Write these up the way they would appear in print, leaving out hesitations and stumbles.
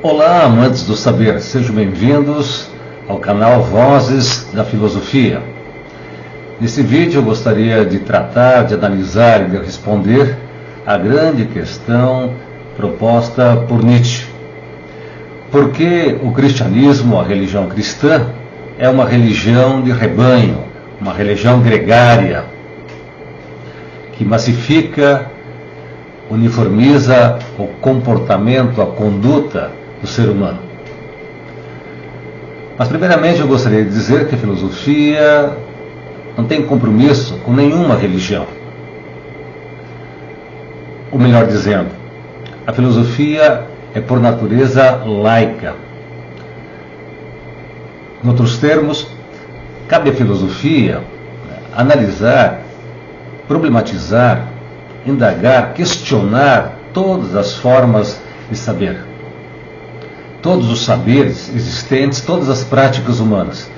Olá, amantes do saber, sejam bem-vindos ao canal Vozes da Filosofia. Nesse vídeo eu gostaria de tratar, de analisar e de responder a grande questão proposta por Nietzsche. Por que o cristianismo, a religião cristã, é uma religião de rebanho, uma religião gregária, que massifica, uniformiza o comportamento, a conduta do ser humano? Mas primeiramente eu gostaria de dizer que a filosofia não tem compromisso com nenhuma religião. Ou melhor dizendo, a filosofia é por natureza laica. Em outros termos, cabe à filosofia analisar, problematizar, indagar, questionar todas as formas de saber, todos os saberes existentes, todas as práticas humanas.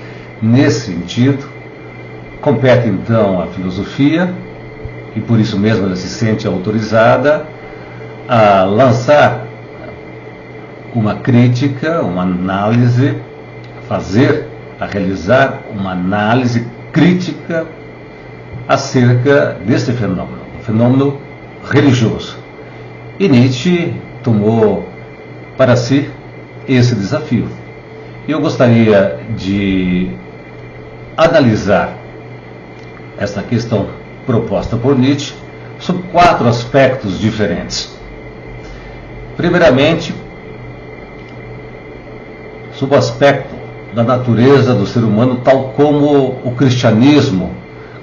Nesse sentido, compete então à filosofia, e por isso mesmo ela se sente autorizada a lançar uma crítica, uma análise, a realizar uma análise crítica acerca desse fenômeno, um fenômeno religioso. E Nietzsche tomou para si esse desafio. Eu gostaria de analisar essa questão proposta por Nietzsche sob 4 aspectos diferentes. Primeiramente, sob o aspecto da natureza do ser humano, tal como o cristianismo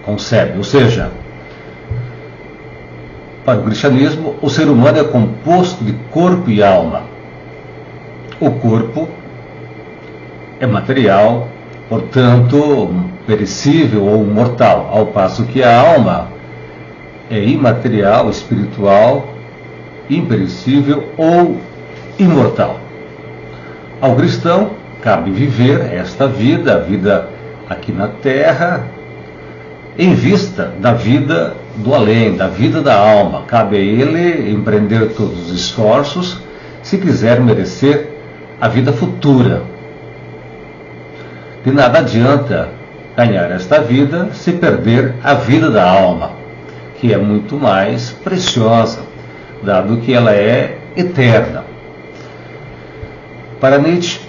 concebe, ou seja, para o cristianismo, o ser humano é composto de corpo e alma. O corpo é material, portanto, perecível ou mortal, ao passo que a alma é imaterial, espiritual, imperecível ou imortal. Ao cristão cabe viver esta vida, a vida aqui na terra, em vista da vida do além, da vida da alma. Cabe a ele empreender todos os esforços se quiser merecer a vida futura. De nada adianta ganhar esta vida se perder a vida da alma, que é muito mais preciosa, dado que ela é eterna. Para Nietzsche,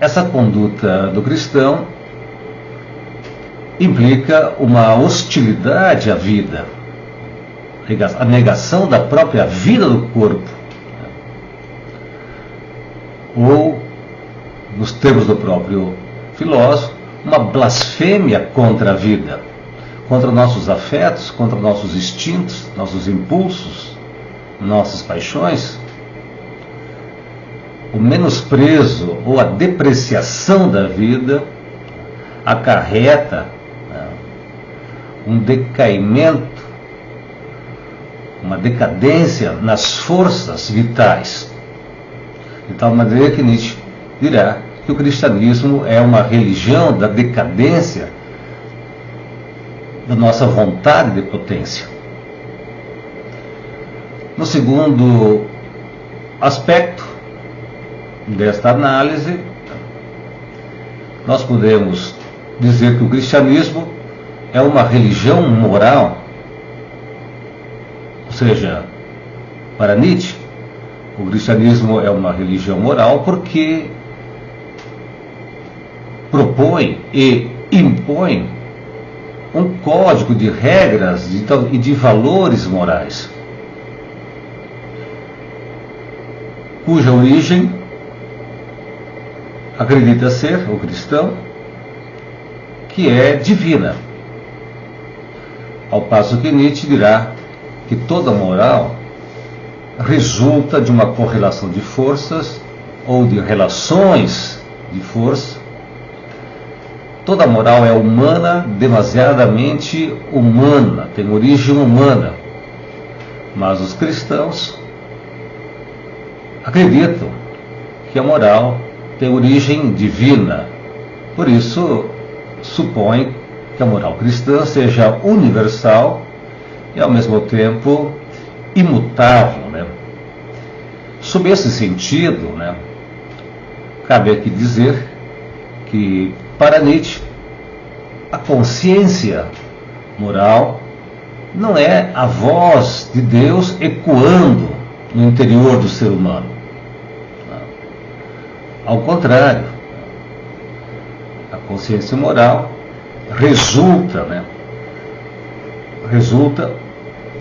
essa conduta do cristão implica uma hostilidade à vida, a negação da própria vida do corpo, ou, nos termos do próprio filósofo, uma blasfêmia contra a vida, contra nossos afetos, contra nossos instintos, nossos impulsos, nossas paixões. O menosprezo ou a depreciação da vida acarreta um decaimento, uma decadência nas forças vitais, de tal maneira que Nietzsche dirá que o cristianismo é uma religião da decadência da nossa vontade de potência. No segundo aspecto desta análise, nós podemos dizer que o cristianismo é uma religião moral. Ou seja, para Nietzsche, o cristianismo é uma religião moral porque propõe e impõe um código de regras e de valores morais, cuja origem acredita ser o cristão, que é divina, ao passo que Nietzsche dirá que toda moral resulta de uma correlação de forças ou de relações de força. Toda moral é humana, demasiadamente humana, tem origem humana, mas os cristãos acreditam que a moral tem origem divina. Por isso, supõe que a moral cristã seja universal e, ao mesmo tempo, imutável, né? Sob esse sentido, né, cabe aqui dizer que, para Nietzsche, a consciência moral não é a voz de Deus ecoando no interior do ser humano. Ao contrário, a consciência moral resulta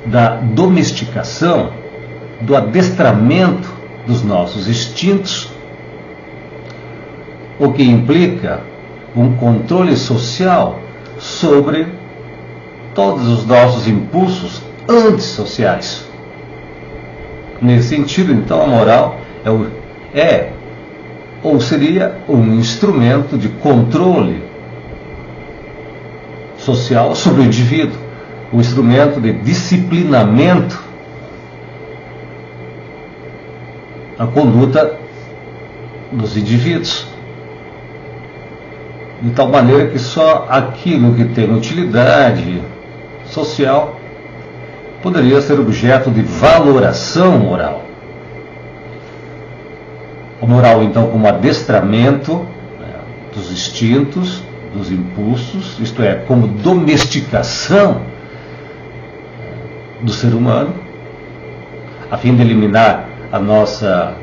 da domesticação, do adestramento dos nossos instintos, o que implica um controle social sobre todos os nossos impulsos antissociais. Nesse sentido, então, a moral ou seria um instrumento de controle social sobre o indivíduo, um instrumento de disciplinamento da conduta dos indivíduos, de tal maneira que só aquilo que tem utilidade social poderia ser objeto de valoração moral. A moral, então, como adestramento dos instintos, dos impulsos, isto é, como domesticação do ser humano, a fim de eliminar a nossa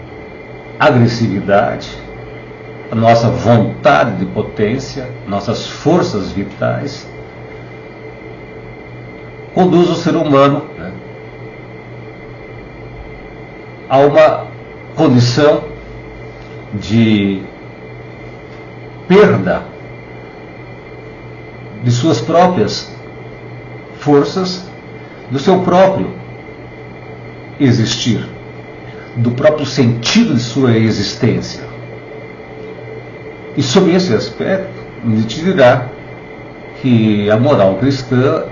agressividade, a nossa vontade de potência, nossas forças vitais, conduz o ser humano a uma condição de perda de suas próprias forças, do seu próprio existir, do próprio sentido de sua existência. E sob esse aspecto, Nietzsche dirá que a moral cristã,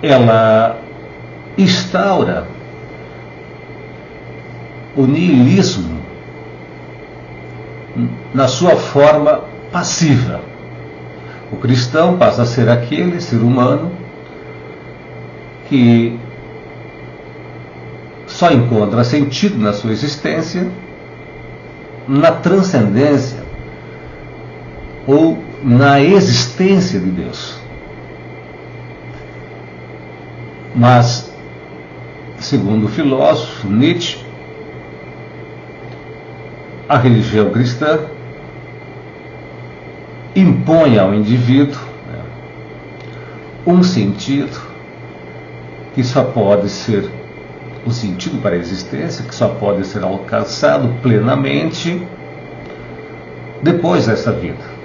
ela instaura o niilismo na sua forma passiva. O cristão passa a ser aquele ser humano que só encontra sentido na sua existência na transcendência ou na existência de Deus. Mas, segundo o filósofo Nietzsche, a religião cristã impõe ao indivíduo um sentido que só pode ser o sentido para a existência, que só pode ser alcançado plenamente depois dessa vida.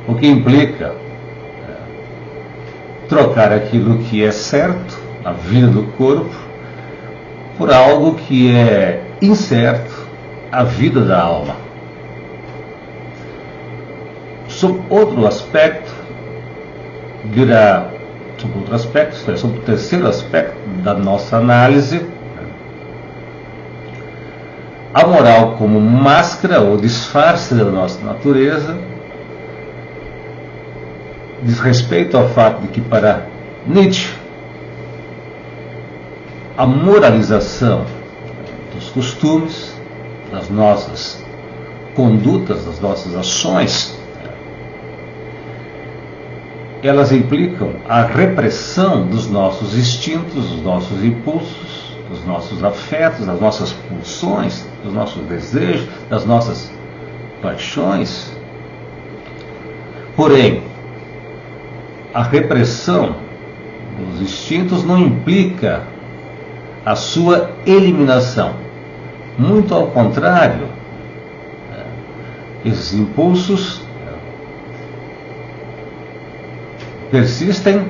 O que implica trocar aquilo que é certo, a vida do corpo, por algo que é incerto, a vida da alma. Sob outro aspecto, sobre o terceiro aspecto da nossa análise, a moral como máscara ou disfarce da nossa natureza diz respeito ao fato de que, para Nietzsche, a moralização dos costumes, das nossas condutas, das nossas ações, elas implicam a repressão dos nossos instintos, dos nossos impulsos, dos nossos afetos, das nossas pulsões, dos nossos desejos, das nossas paixões. Porém, a repressão dos instintos não implica a sua eliminação. Muito ao contrário, esses impulsos persistem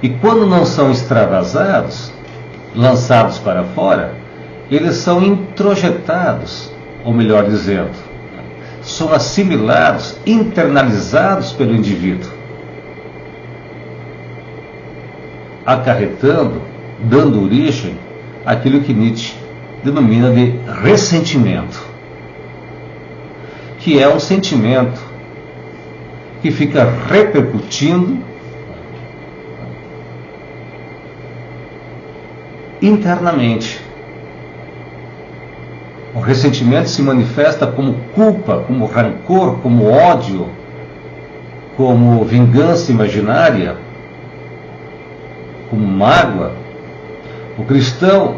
e, quando não são extravasados, lançados para fora, eles são introjetados, ou melhor dizendo, são assimilados, internalizados pelo indivíduo, acarretando, dando origem àquilo que Nietzsche denomina de ressentimento, que é um sentimento que fica repercutindo internamente O ressentimento se manifesta como culpa, como rancor, como ódio, como vingança imaginária, como mágoa. O cristão,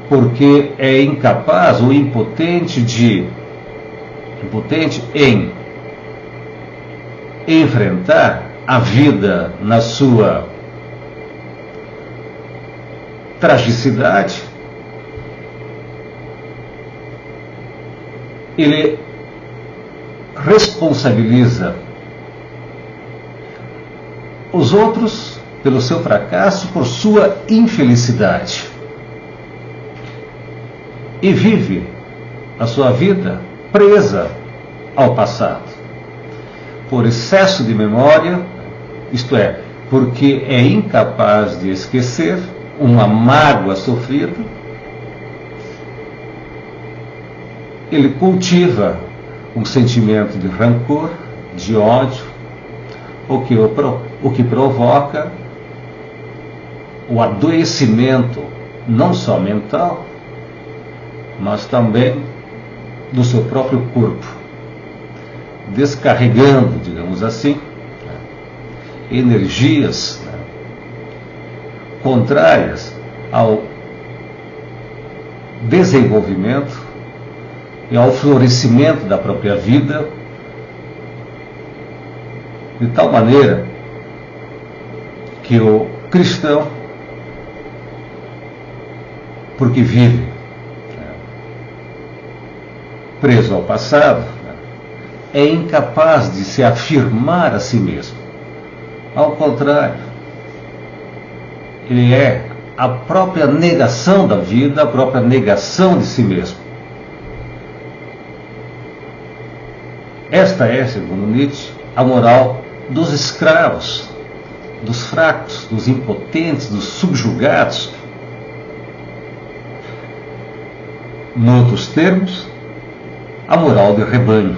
porque é incapaz ou impotente em enfrentar a vida na sua tragicidade, ele responsabiliza os outros pelo seu fracasso, por sua infelicidade, e vive a sua vida presa ao passado, por excesso de memória, isto é, porque é incapaz de esquecer uma mágoa sofrida. Ele cultiva um sentimento de rancor, de ódio, o que provoca o adoecimento não só mental, mas também do seu próprio corpo, descarregando, digamos assim, energias contrárias ao desenvolvimento e ao florescimento da própria vida, de tal maneira que o cristão, porque vive preso ao passado, é incapaz de se afirmar a si mesmo. Ao contrário, ele é a própria negação da vida, a própria negação de si mesmo. Esta é, segundo Nietzsche, a moral dos escravos, dos fracos, dos impotentes, dos subjugados. Em outros termos, a moral do rebanho,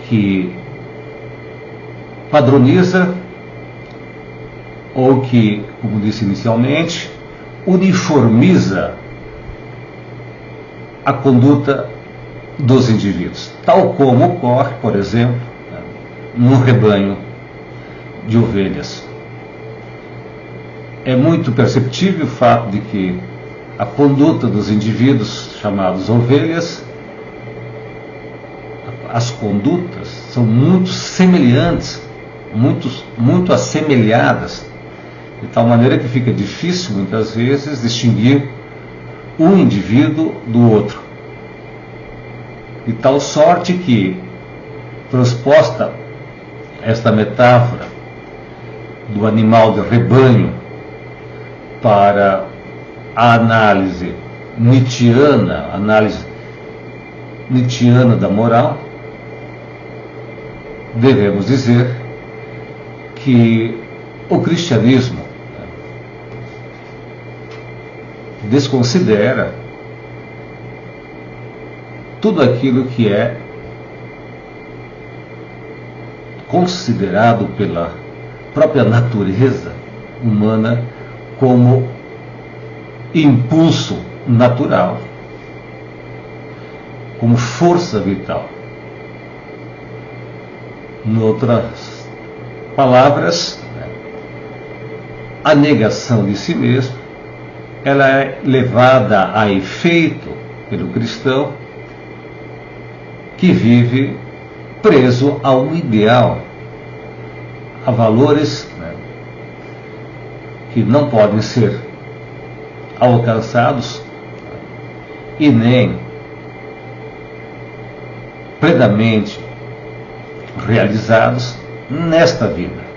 que padroniza, ou que, como disse inicialmente, uniformiza a conduta dos indivíduos, tal como ocorre, por exemplo, num rebanho de ovelhas. É muito perceptível o fato de que a conduta dos indivíduos chamados ovelhas, as condutas são muito semelhantes, muito assemelhadas, de tal maneira que fica difícil, muitas vezes, distinguir um indivíduo do outro. De tal sorte que, transposta esta metáfora do animal de rebanho para a análise nietzschiana da moral, devemos dizer que o cristianismo desconsidera tudo aquilo que é considerado pela própria natureza humana como impulso natural, como força vital. Em outras palavras, a negação de si mesmo, ela é levada a efeito pelo cristão que vive preso a um ideal, a valores que não podem ser alcançados e nem plenamente realizados nesta vida.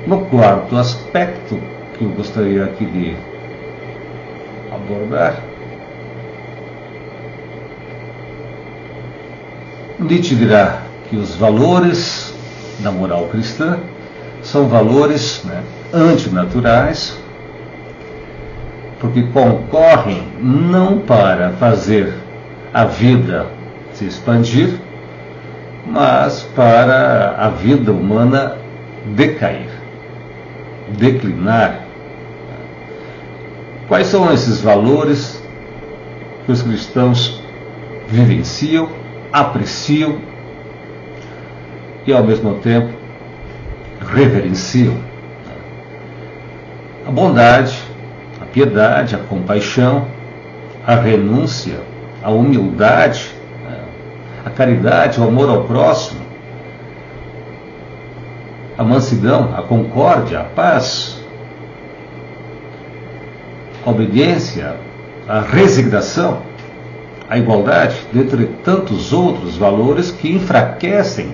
No quarto aspecto que eu gostaria aqui de abordar, Nietzsche dirá que os valores da moral cristã são valores antinaturais, porque concorrem não para fazer a vida se expandir, mas para a vida humana decair. declinar. Quais são esses valores que os cristãos vivenciam, apreciam e ao mesmo tempo reverenciam? A bondade, a piedade, a compaixão, a renúncia, a humildade, a caridade, o amor ao próximo, a mansidão, a concórdia, a paz, a obediência, a resignação, a igualdade, dentre tantos outros valores que enfraquecem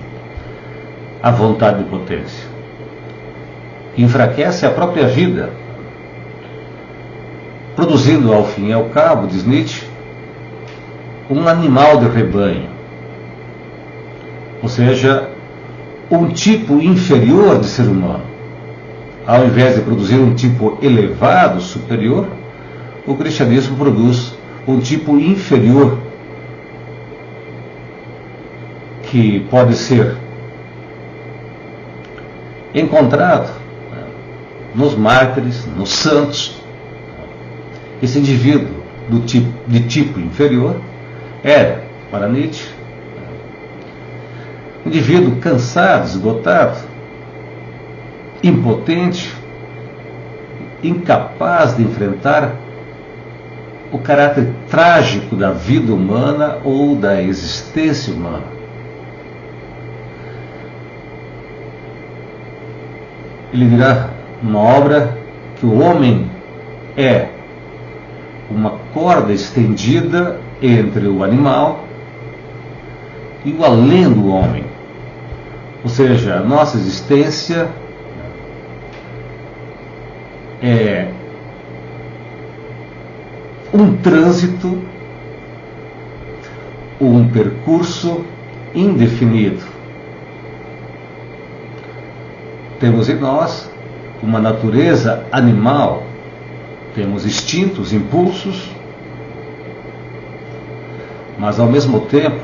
a vontade de potência, que enfraquece a própria vida, produzindo ao fim e ao cabo, diz Nietzsche, um animal de rebanho, ou seja, um tipo inferior de ser humano. Ao invés de produzir um tipo elevado, superior, o cristianismo produz um tipo inferior, que pode ser encontrado nos mártires, nos santos. Esse indivíduo de tipo inferior é, para Nietzsche, um indivíduo cansado, esgotado, impotente, incapaz de enfrentar o caráter trágico da vida humana ou da existência humana. Ele dirá numa obra que o homem é uma corda estendida entre o animal e o além do homem. Ou seja, a nossa existência é um trânsito, um percurso indefinido. Temos em nós uma natureza animal, temos instintos, impulsos, mas ao mesmo tempo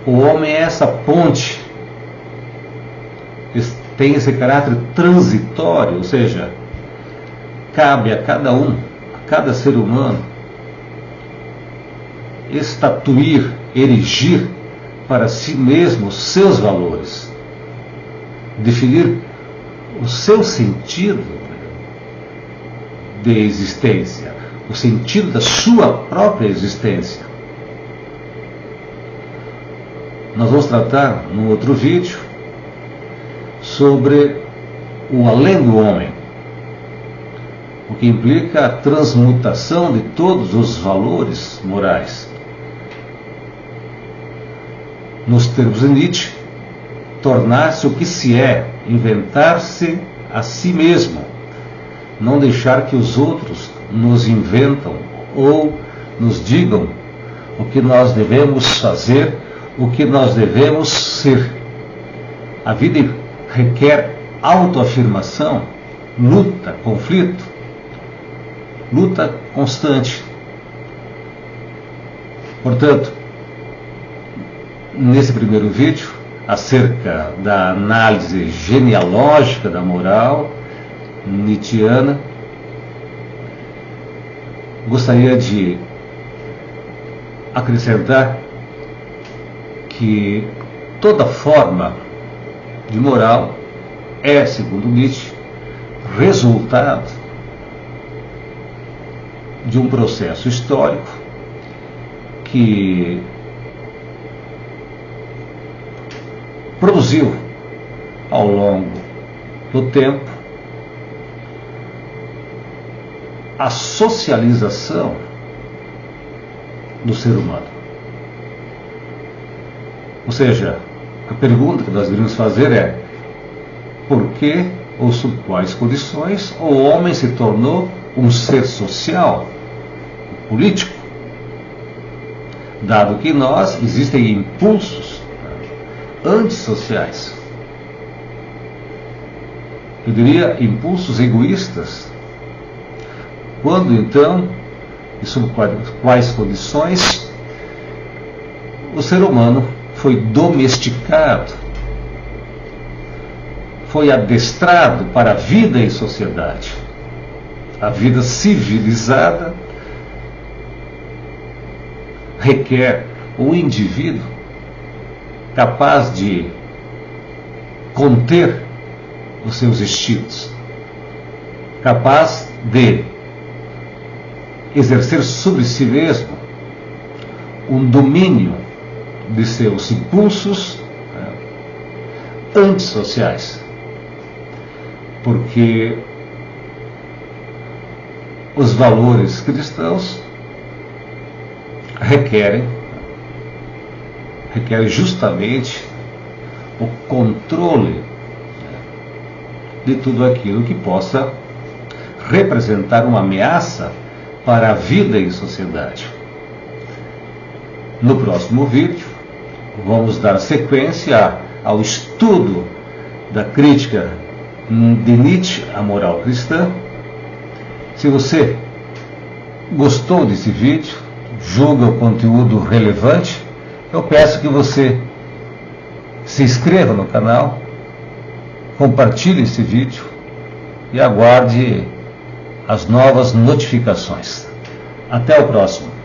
o homem é essa ponte, tem esse caráter transitório, ou seja, cabe a cada um, a cada ser humano, estatuir, erigir para si mesmo os seus valores, definir o seu sentido de existência, o sentido da sua própria existência. Nós vamos tratar num outro vídeo sobre o além do homem, o que implica a transmutação de todos os valores morais. Nos termos de Nietzsche, tornar-se o que se é, inventar-se a si mesmo, não deixar que os outros nos inventam ou nos digam o que nós devemos fazer, o que nós devemos ser. A vida requer autoafirmação, luta, conflito, luta constante. Portanto, nesse primeiro vídeo, acerca da análise genealógica da moral nietzschiana, gostaria de acrescentar que toda forma de moral é, segundo Nietzsche, resultado de um processo histórico que produziu ao longo do tempo a socialização do ser humano. Ou seja, a pergunta que nós deveríamos fazer é: por que ou sob quais condições o homem se tornou um ser social, político, dado que em nós existem impulsos antissociais? Eu diria impulsos egoístas. Quando então, e sob quais condições, o ser humano foi domesticado, foi adestrado para a vida em sociedade. A vida civilizada requer um indivíduo capaz de conter os seus instintos, capaz de exercer sobre si mesmo um domínio de seus impulsos antissociais. Porque os valores cristãos requerem justamente o controle de tudo aquilo que possa representar uma ameaça para a vida em sociedade. No próximo vídeo, vamos dar sequência ao estudo da crítica de Nietzsche à moral cristã. Se você gostou desse vídeo, julga o conteúdo relevante, eu peço que você se inscreva no canal, compartilhe esse vídeo e aguarde as novas notificações. Até o próximo.